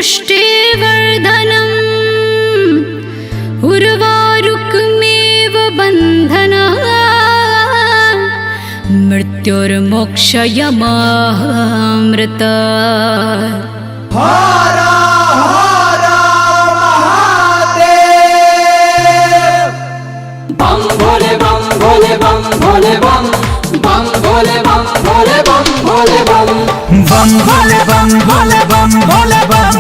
पुष्टिवर्धनम् उर्वारुकमेव बन्धनः मृत्युर्मोक्षयमामृता। हर हर महादेव। बम भोले बम भोले बम भोले बम बम भोले बम भोले बम भोले बम बम भोले बम भोले बम भोले बम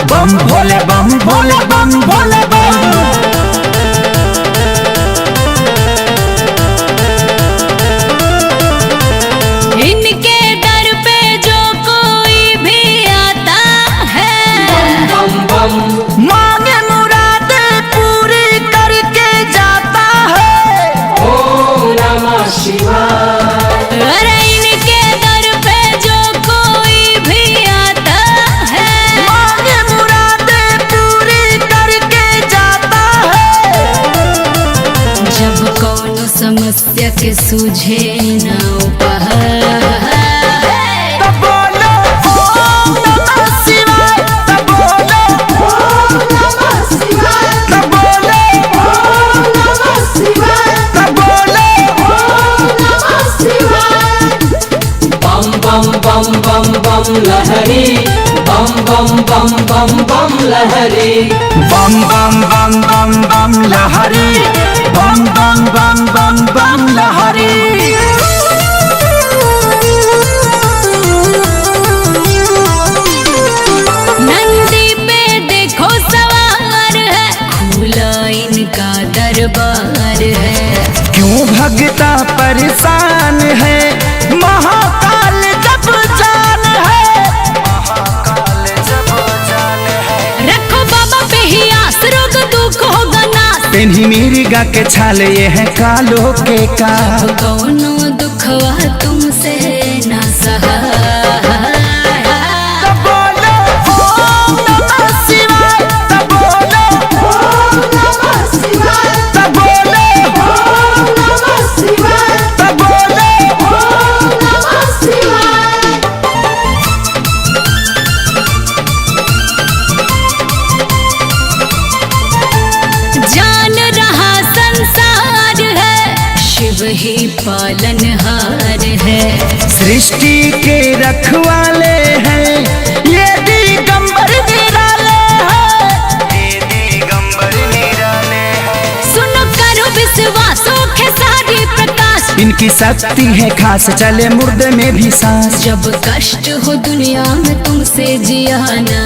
बम भोले बम भोले बम भोले बम। इनके दर पे जो कोई भी आता है बम बम मांगे मुरादे पूरी करके जाता है। ओम नमः शिवाय। अरे इनके दर पे जो कोई भी आता है मांगे मुरादे पूरी करके जाता है। जब कौनो समस्या के सूझे न उपाय तब बोलो ओम नमः शिवाय। तब बोलो ओम नमः शिवाय। तब बोलो ओम नमः शिवाय। तब बोलो ओम नमः शिवाय। बम बम बम बम बम लहरी बम बम बम बम बम लहरी बम बम बम बम बम लहरी बम बम बम बम बम लहरी। नंदी पे देखो सवार है खुला इनका दरबार है। क्यों भगता परेशान है महाकाल जब जान है। महाकाल जब जान है। रखो बाबा पे ही आस रोग दुख होगा नाश। पेन्ही मेरी गा के छाल ये है कालो के का। कौनो दुखवा तुमसे ना सहाय। तब बोलो ओम नमः शिवाय। तब बोलो ओम नमः शिवाय। तब बोलो ओम नमः शिवाय। तब बोलो ओम नमः शिवाय। जान रहा संसार है शिव ही पालनहार है। सृष्टि के रखवाले हैं ये दिगंबर निराले हैं। ये दिगंबर निराले हैं। सुनो करो विश्वासों के सारी प्रकाश। इनकी शक्ति है खास चले मुर्दे में भी सांस। जब कष्ट हो दुनिया में तुमसे जिया ना